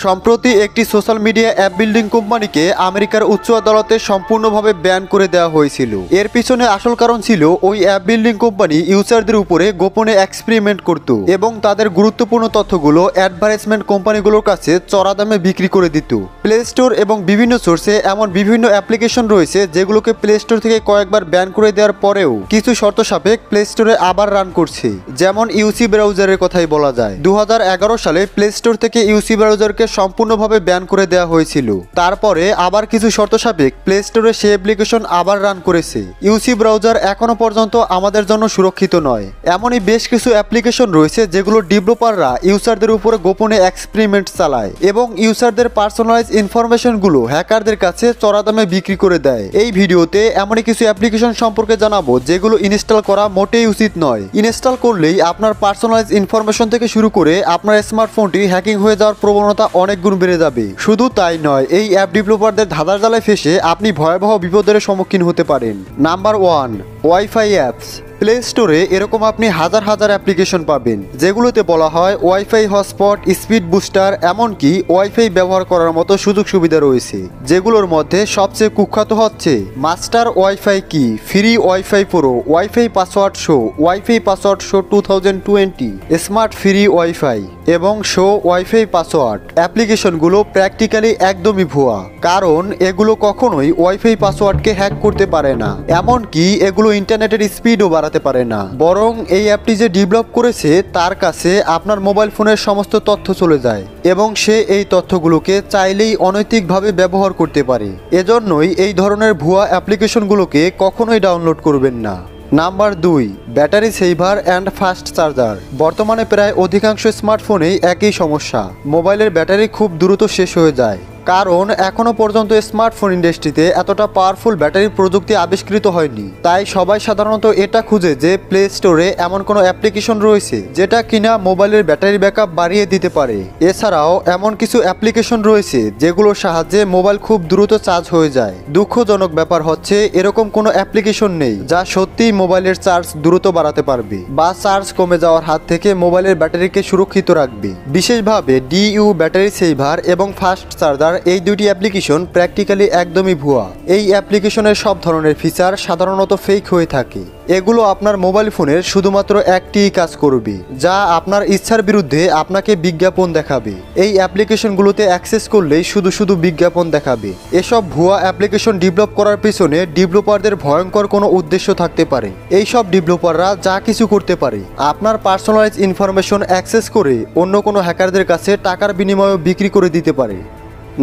সম্প্রতি একটি social media app building কোম্পানিকে আমেরিকার উচ্চ আদালতে সম্পূর্ণভাবে ব্যান করে দেওয়া হয়েছিল। এর পিছনে আসল কারণ ছিল ওই অ্যাপ বিল্ডিং কোম্পানি ইউজারদের উপরে গোপনে এক্সপেরিমেন্ট করত এবং তাদের গুরুত্বপূর্ণ তথ্যগুলো অ্যাডভার্টাইজমেন্ট কোম্পানিগুলোর কাছে চড়া দামে বিক্রি করে দিত। প্লে স্টোর এবং বিভিন্ন সোর্সে এমন বিভিন্ন অ্যাপ্লিকেশন রয়েছে যেগুলোকে প্লে স্টোর থেকে কয়েকবার ব্যান করে দেওয়ার পরেও কিছু শর্ত সাপেক্ষ প্লে স্টোরে আবার রান করছে। যেমন ইউসি ব্রাউজারের কথাই বলা যায়। 2011 সালে প্লে স্টোর থেকে ইউসি ব্রাউজারকে সম্পূর্ণভাবে ব্যান করে দেওয়া হয়েছিল। তারপরে আবার কিছু শর্ত সাপেক্ষ প্লে স্টোরে সে অ্যাপ্লিকেশন আবার রান করেছে। ইউসি ব্রাউজার এখনো পর্যন্ত আমাদের জন্য সুরক্ষিত নয়। এমনই বেশ কিছু অ্যাপ্লিকেশন রয়েছে যেগুলো ডেভেলপাররা ইউজারদের উপরে গোপনে এক্সপেরিমেন্ট চালায় এবং ইউজারদের পার্সোনালাইজ ইনফরমেশনগুলো হ্যাকারদের কাছে চড়া দামে বিক্রি করে দেয়। এই ভিডিওতে এমনই কিছু অ্যাপ্লিকেশন সম্পর্কে জানাবো যেগুলো ইনস্টল করা মোটেই উচিত নয়। ইনস্টল করলেই আপনার পার্সোনালাইজ ইনফরমেশন থেকে শুরু করে আপনার স্মার্টফোনটি হ্যাকিং হয়ে যাওয়ার প্রবণতা অনেক গুণ বেড়ে যাবে। শুধু তাই নয়, এই অ্যাপ ডেভেলপারদের ধাঁধার জালায় ফেসে আপনি ভয়াবহ বিপদের সম্মুখীন হতে পারেন। Number 1, wifi apps. প্লে স্টোরে এরকম আপনি হাজার হাজার অ্যাপ্লিকেশন পাবেন যেগুলোতে বলা হয় ওয়াইফাই হটস্পট, স্পিড বুস্টার, এমনকি ওয়াইফাই ব্যবহার করার মতো সুযোগ সুবিধা রয়েছে। যেগুলোর মধ্যে সবচেয়ে কুখ্যাত হচ্ছে মাস্টার ওয়াইফাই কি, free wifi pro, wifi password show, wifi password show 2020, smart free wifi এবং শো ওয়াইফাই পাসওয়ার্ড। অ্যাপ্লিকেশনগুলো প্র্যাকটিক্যালি একদমই ভুয়া, কারণ এগুলো কখনোই ওয়াইফাই পাসওয়ার্ডকে হ্যাক করতে পারে না, এমনকি এগুলো ইন্টারনেটের স্পিডও বাড়াতে পারে না। বরং এই অ্যাপটি যে ডেভেলপ করেছে তার কাছে আপনার মোবাইল ফোনের সমস্ত তথ্য চলে যায় এবং সে এই তথ্যগুলোকে চাইলেই অনৈতিকভাবে ব্যবহার করতে পারে। এজন্যই এই ধরনের ভুয়া অ্যাপ্লিকেশনগুলোকে কখনোই ডাউনলোড করবেন না। Number 2, battery saver and fast charger. বর্তমানে প্রায় অধিকাংশ স্মার্টফোনেই একই সমস্যা, মোবাইলের ব্যাটারি খুব দ্রুত শেষ হয়ে যায়। কারণ এখনো পর্যন্ত স্মার্টফোন ইন্ডাস্ট্রিতে এতটা পাওয়ারফুল ব্যাটারি প্রযুক্তি আবিষ্কৃত হয়নি। তাই সবাই সাধারণত এটা খুঁজে যে প্লে স্টোরে এমন কোনো অ্যাপ্লিকেশন রয়েছে যেটা কিনা মোবাইলের ব্যাটারি ব্যাকআপ বাড়িয়ে দিতে পারে। এছাড়াও এমন কিছু অ্যাপ্লিকেশন রয়েছে যেগুলোর সাহায্যে মোবাইল খুব দ্রুত চার্জ হয়ে যায়। দুঃখজনক ব্যাপার হচ্ছে এরকম কোনো অ্যাপ্লিকেশন নেই যা সত্যিই মোবাইলের চার্জ দ্রুত বাড়াতে পারবে বা চার্জ কমে যাওয়ার হাত থেকে মোবাইলের ব্যাটারিকে সুরক্ষিত রাখবে। বিশেষভাবে ডিইউ ব্যাটারি সেভার এবং ফাস্ট চার্জার, এই দুটি অ্যাপ্লিকেশন প্র্যাকটিক্যালি একদমই ভুয়া। এই অ্যাপ্লিকেশনের সব ধরনের ফিচার সাধারণত ফেক হয়ে থাকে। এগুলো আপনার মোবাইল ফোনের শুধুমাত্র একটিই কাজ করবে, যা আপনার ইচ্ছার বিরুদ্ধে আপনাকে বিজ্ঞাপন দেখাবে। এই অ্যাপ্লিকেশনগুলোতে অ্যাক্সেস করলেই শুধু বিজ্ঞাপন দেখাবে। এসব ভুয়া অ্যাপ্লিকেশন ডেভেলপ করার পিছনে ডেভেলপারদের ভয়ঙ্কর কোনো উদ্দেশ্য থাকতে পারে। এই সব ডেভেলপাররা যা কিছু করতে পারে আপনার পার্সোনালাইজ ইনফরমেশন অ্যাক্সেস করে অন্য কোনো হ্যাকারদের কাছে টাকার বিনিময়ে বিক্রি করে দিতে পারে।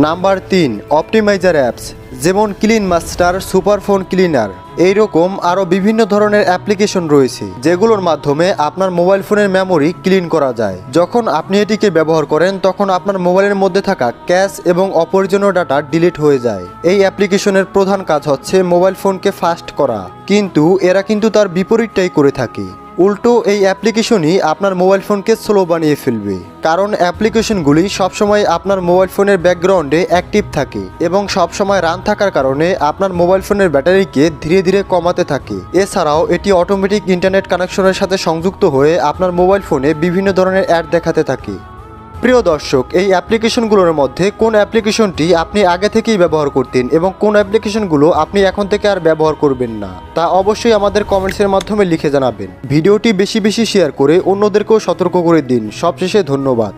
নাম্বার 3, অপটিমাইজার অ্যাপস, যেমন ক্লিন মাস্টার, সুপারফোন ক্লিনার। এইরকম আরও বিভিন্ন ধরনের অ্যাপ্লিকেশন রয়েছে যেগুলোর মাধ্যমে আপনার মোবাইল ফোনের মেমোরি ক্লিন করা যায়। যখন আপনি এটিকে ব্যবহার করেন তখন আপনার মোবাইলের মধ্যে থাকা ক্যাশ এবং অপ্রয়োজনীয় ডাটা ডিলিট হয়ে যায়। এই অ্যাপ্লিকেশনের প্রধান কাজ হচ্ছে মোবাইল ফোনকে ফাস্ট করা, কিন্তু এরা কিন্তু তার বিপরীতটাই করে থাকে। উল্টো এই অ্যাপ্লিকেশনই আপনার মোবাইল ফোনকে স্লো বানিয়ে ফেলবে, কারণ অ্যাপ্লিকেশনগুলি সবসময় আপনার মোবাইল ফোনের ব্যাকগ্রাউন্ডে অ্যাক্টিভ থাকে এবং সবসময় রান থাকার কারণে আপনার মোবাইল ফোনের ব্যাটারিকে ধীরে ধীরে কমাতে থাকে। এছাড়াও এটি অটোমেটিক ইন্টারনেট কানেকশনের সাথে সংযুক্ত হয়ে আপনার মোবাইল ফোনে বিভিন্ন ধরনের অ্যাড দেখাতে থাকে। প্রিয় দর্শক, এই অ্যাপ্লিকেশনগুলোর মধ্যে কোন অ্যাপ্লিকেশনটি আপনি আগে থেকেই ব্যবহার করতেন এবং কোন অ্যাপ্লিকেশনগুলো আপনি এখন থেকে আর ব্যবহার করবেন না, তা অবশ্যই আমাদের কমেন্টসের মাধ্যমে লিখে জানাবেন। ভিডিওটি বেশি বেশি শেয়ার করে অন্যদেরকেও সতর্ক করে দিন। সবশেষে ধন্যবাদ।